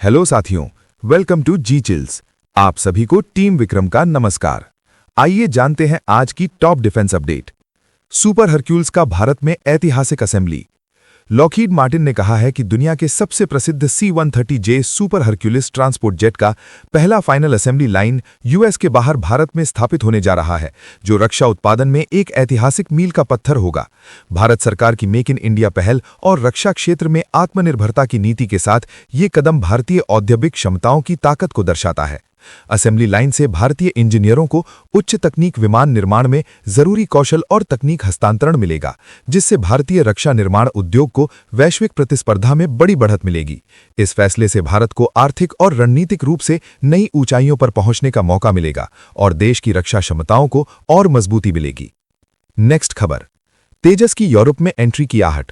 Hello साथियों, welcome to ji chills. आप सभी को टीम विक्रम का नमस्कार। आइए जानते हैं आज की टॉप डिफेंस अपडेट। सुपर हरक्यूल्स का भारत में ऐतिहासिक असेंबली। लॉकहीड मार्टिन ने कहा है कि दुनिया के सबसे प्रसिद्ध C-130J super Hercules transport jet का पहला फाइनल असेंबली लाइन यूएस के बाहर भारत में स्थापित होने जा रहा है, जो रक्षा उत्पादन में एक ऐतिहासिक मील का पत्थर होगा। भारत सरकार की मेक इन इंडिया पहल और रक्षा क्षेत्र में आत्मनिर्भरता की नीति के साथ ये कदम भारतीय औद्योगिक क्षमताओं की ताकत को दर्शाता है। असेंबली लाइन से भारतीय इंजीनियरों को उच्च तकनीक विमान निर्माण में जरूरी कौशल और तकनीक हस्तांतरण मिलेगा, जिससे भारतीय रक्षा निर्माण उद्योग को वैश्विक प्रतिस्पर्धा में बड़ी बढ़त मिलेगी। इस फैसले से भारत को आर्थिक और रणनीतिक रूप से नई ऊंचाइयों पर पहुंचने का मौका मिलेगा और देश की रक्षा क्षमताओं को और मजबूती मिलेगी। नेक्स्ट खबर, तेजस की यूरोप में एंट्री की आहट।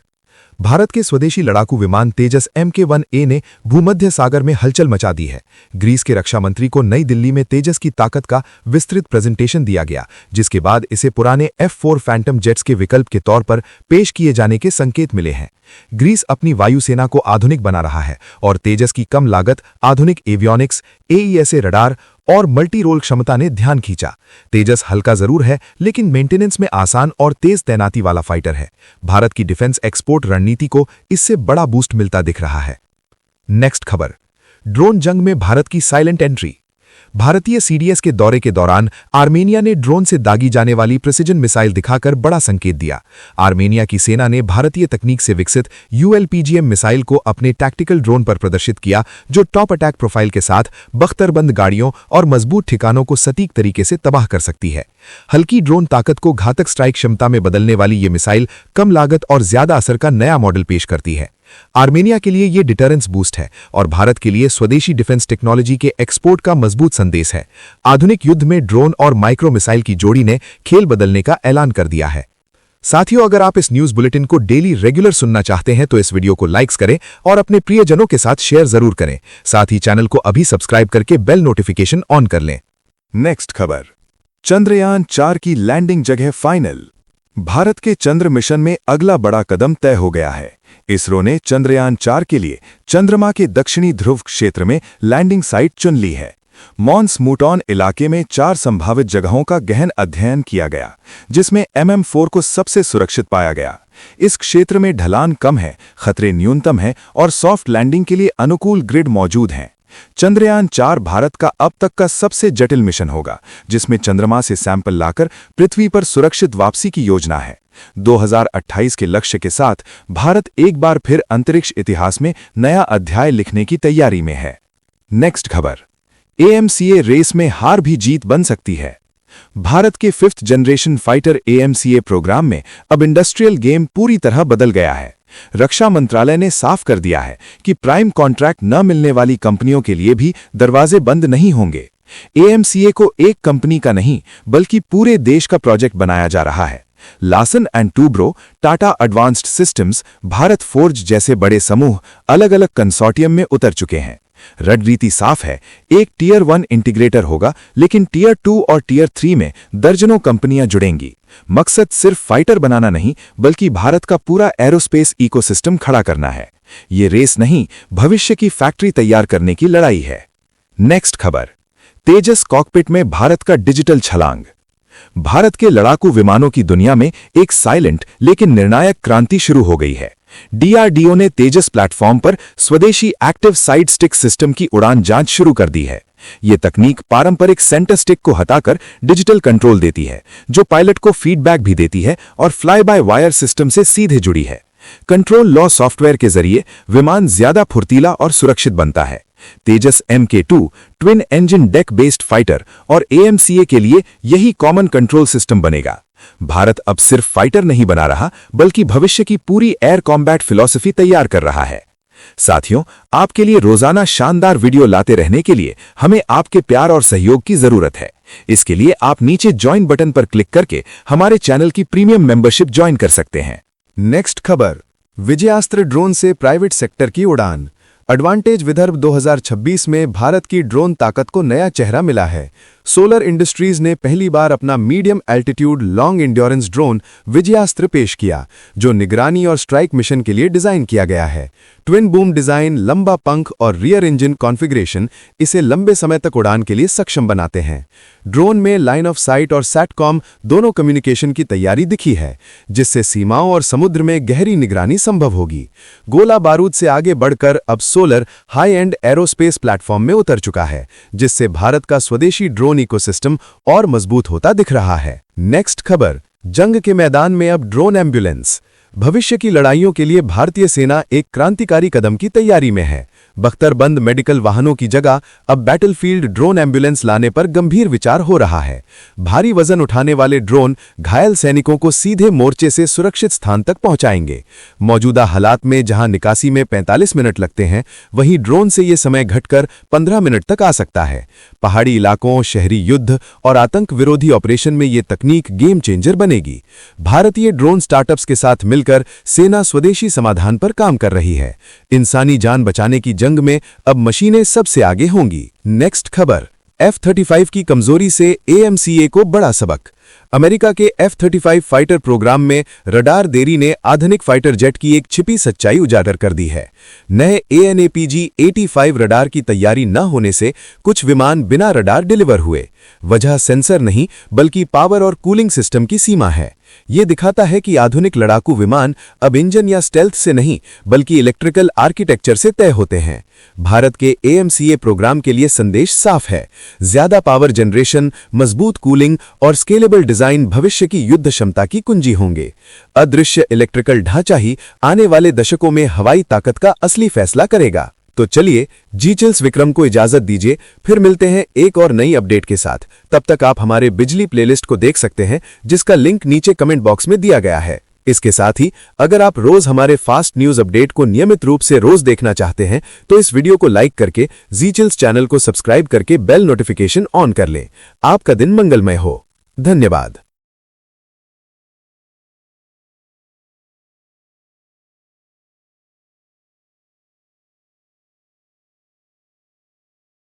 भारत के स्वदेशी लड़ाकू विमान तेजस Mk1A ने भूमध्य सागर में हलचल मचा दी है। ग्रीस के रक्षा मंत्री को नई दिल्ली में तेजस की ताकत का विस्तृत प्रेजेंटेशन दिया गया, जिसके बाद इसे पुराने F4 फैंटम जेट्स के विकल्प के तौर पर पेश किए जाने के संकेत मिले हैं। ग्रीस अपनी वायुसेना को आधुनिक बना रहा है और तेजस की कम लागत, आधुनिक एवियोनिक्स, AESA रडार और मल्टी रोल क्षमता ने ध्यान खींचा। तेजस हल्का जरूर है, लेकिन मेंटेनेंस में आसान और तेज तैनाती वाला फाइटर है। भारत की डिफेंस एक्सपोर्ट रणनीति को इससे बड़ा बूस्ट मिलता दिख रहा है। नेक्स्ट खबर, ड्रोन जंग में भारत की साइलेंट एंट्री। भारतीय CDS के दौरे के दौरान आर्मेनिया ने ड्रोन से दागी जाने वाली प्रिसिजन मिसाइल दिखाकर बड़ा संकेत दिया। आर्मेनिया की सेना ने भारतीय तकनीक से विकसित ULPGM मिसाइल को अपने टैक्टिकल ड्रोन पर प्रदर्शित किया, जो टॉप अटैक प्रोफाइल के साथ बख्तरबंद गाड़ियों और मजबूत ठिकानों को सटीक तरीके से तबाह कर सकती है। हल्की ड्रोन ताकत को घातक स्ट्राइक क्षमता में बदलने वाली ये मिसाइल कम लागत और ज्यादा असर का नया मॉडल पेश करती है। आर्मेनिया के लिए ये डिटरेंस बूस्ट है और भारत के लिए स्वदेशी डिफेंस टेक्नोलॉजी के एक्सपोर्ट का मजबूत संदेश है। आधुनिक युद्ध में ड्रोन और माइक्रो मिसाइल की जोड़ी ने खेल बदलने का ऐलान कर दिया है। साथियों, अगर आप इस न्यूज बुलेटिन को डेली रेगुलर सुनना चाहते हैं तो इस वीडियो को लाइक्स करें और अपने प्रियजनों के साथ शेयर जरूर करें। साथ ही चैनल को अभी सब्सक्राइब करके बेल नोटिफिकेशन ऑन कर लें। नेक्स्ट खबर, चंद्रयान 4 की लैंडिंग जगह फाइनल। भारत के चंद्र मिशन में अगला बड़ा कदम तय हो गया है। इसरो ने चंद्रयान 4 के लिए चंद्रमा के दक्षिणी ध्रुव क्षेत्र में लैंडिंग साइट चुन ली है। मॉन्स मूटॉन इलाके में 4 संभावित जगहों का गहन अध्ययन किया गया, जिसमें MM4 को सबसे सुरक्षित पाया गया। इस क्षेत्र में ढलान कम है, खतरे न्यूनतम हैं और सॉफ्ट लैंडिंग के लिए अनुकूल ग्रिड मौजूद हैं। चंद्रयान 4 भारत का अब तक का सबसे जटिल मिशन होगा, जिसमें चंद्रमा से सैंपल लाकर पृथ्वी पर सुरक्षित वापसी की योजना है। 2028 के लक्ष्य के साथ भारत एक बार फिर अंतरिक्ष इतिहास में नया अध्याय लिखने की तैयारी में है। नेक्स्ट खबर, AMCA रेस में हार भी जीत बन सकती है। भारत के 5th generation fighter AMCA programme में अब इंडस्ट्रियल गेम पूरी तरह बदल गया है। रक्षा मंत्रालय ने साफ कर दिया है कि प्राइम कॉन्ट्रैक्ट न मिलने वाली कंपनियों के लिए भी दरवाजे बंद नहीं होंगे। AMCA को एक कंपनी का नहीं, बल्कि पूरे देश का प्रोजेक्ट बनाया जा रहा है। Larsen and Toubro, Tata advanced systems, Bharat forge जैसे बड़े समूह अलग अलग कंसोर्टियम में उतर चुके हैं। रणनीति साफ है, एक टियर 1 इंटीग्रेटर होगा, लेकिन टियर 2 और टियर 3 में दर्जनों कंपनियां जुड़ेंगी। मकसद सिर्फ फाइटर बनाना नहीं, बल्कि भारत का पूरा एरोस्पेस इकोसिस्टम खड़ा करना है। ये रेस नहीं, भविष्य की फैक्ट्री तैयार करने की लड़ाई है। नेक्स्ट खबर, तेजस कॉकपिट में भारत का डिजिटल छलांग। भारत के लड़ाकू विमानों की दुनिया में एक साइलेंट लेकिन निर्णायक क्रांति शुरू हो गई है। DRDO ने तेजस प्लेटफॉर्म पर स्वदेशी एक्टिव साइड स्टिक सिस्टम की उड़ान जांच शुरू कर दी है। ये तकनीक पारंपरिक सेंटर स्टिक को हटाकर डिजिटल कंट्रोल देती है, जो पायलट को फीडबैक भी देती है और फ्लाई बाय वायर सिस्टम से सीधे जुड़ी है। कंट्रोल लॉ सॉफ्टवेयर के जरिए विमान ज्यादा फुर्तीला और सुरक्षित बनता है। तेजस Mk2 twin engine deck based fighter और AMCA के लिए यही कॉमन कंट्रोल सिस्टम बनेगा। भारत अब सिर्फ फाइटर नहीं बना रहा, बल्कि भविष्य की पूरी एयर कॉम्बैट फिलॉसफी तैयार कर रहा है। साथियों, आपके लिए रोजाना शानदार वीडियो लाते रहने के लिए हमें आपके प्यार और सहयोग की जरूरत है। इसके लिए आप नीचे ज्वाइन बटन पर क्लिक करके हमारे चैनल की प्रीमियम मेंबरशिप ज्वाइन कर सकते हैं। नेक्स्ट खबर, विजयास्त्र ड्रोन से प्राइवेट सेक्टर की उड़ान। एडवांटेज विदर्भ 2026 में भारत की ड्रोन ताकत को नया चेहरा मिला है। सोलर इंडस्ट्रीज ने पहली बार अपना medium altitude long endurance drone Vijayastra पेश किया, जो निगरानी और स्ट्राइक मिशन के लिए डिजाइन किया गया है। ट्विन बूम डिजाइन, लंबा पंख और रियर इंजन कॉन्फ़िगरेशन इसे लंबे समय तक उड़ान के लिए सक्षम बनाते हैं। ड्रोन में लाइन ऑफ साइट और सैटकॉम दोनों कम्युनिकेशन की तैयारी दिखी है, जिससे सीमाओं और समुद्र में गहरी निगरानी संभव होगी। गोला बारूद से आगे बढ़कर अब solar high and aerospace platform में उतर चुका है, जिससे भारत का स्वदेशी ड्रोन इकोसिस्टम और मजबूत होता दिख रहा है। नेक्स्ट खबर, जंग के मैदान में अब ड्रोन एम्बुलेंस। भविष्य की लड़ाइयों के लिए भारतीय सेना एक क्रांतिकारी कदम की तैयारी में है। बख्तरबंद मेडिकल वाहनों की जगह अब बैटलफील्ड ड्रोन एम्बुलेंस लाने पर गंभीर विचार हो रहा है। भारी वजन उठाने वाले ड्रोन घायल सैनिकों को सीधे मोर्चे से सुरक्षित स्थान तक पहुंचाएंगे। मौजूदा हालात में जहां निकासी में 45 मिनट लगते हैं, वहीं ड्रोन से ये समय घटकर 15 मिनट तक आ सकता है। पहाड़ी इलाकों, शहरी युद्ध और आतंक विरोधी ऑपरेशन में ये तकनीक गेम चेंजर बनेगी। भारतीय ड्रोन स्टार्टअप्स के साथ मिलकर सेना स्वदेशी समाधान पर काम कर रही है। इंसानी जान बचाने की जंग में अब मशीनें सबसे आगे होंगी। नेक्स्ट खबर, F-35 की कमजोरी से AMCA को बड़ा सबक। अमेरिका के F-35 फाइटर प्रोग्राम में रडार देरी ने आधुनिक फाइटर जेट की एक छिपी सच्चाई उजागर कर दी है। नए AN/APG-85 रडार की तैयारी न होने से कुछ विमान बिना रडार डिलीवर हुए। वजह सेंसर नहीं, बल्कि पावर और कूलिंग सिस्टम की सीमा है। ये दिखाता है कि आधुनिक लड़ाकू विमान अब इंजन या स्टेल्थ से नहीं, बल्कि इलेक्ट्रिकल आर्किटेक्चर से तय होते हैं। भारत के AMCA प्रोग्राम के लिए संदेश साफ है। ज्यादा पावर जनरेशन, मजबूत कूलिंग और स्केलेबल डिजाइन भविष्य की युद्ध क्षमता की कुंजी होंगे। अदृश्य इलेक्ट्रिकल ढांचा ही आने वाले दशकों में हवाई ताकत का असली फैसला करेगा। तो चलिए, जीचिल्स विक्रम को इजाजत दीजिए, फिर मिलते हैं एक और नई अपडेट के साथ। तब तक आप हमारे बिजली प्लेलिस्ट को देख सकते हैं, जिसका लिंक नीचे कमेंट बॉक्स में दिया गया है। इसके साथ ही अगर आप रोज हमारे फास्ट न्यूज अपडेट को नियमित रूप से रोज देखना चाहते हैं, तो इस वीडियो को लाइक करके जीचिल्स चैनल को सब्सक्राइब करके बेल नोटिफिकेशन ऑन कर लें। आपका दिन मंगलमय हो। धन्यवाद।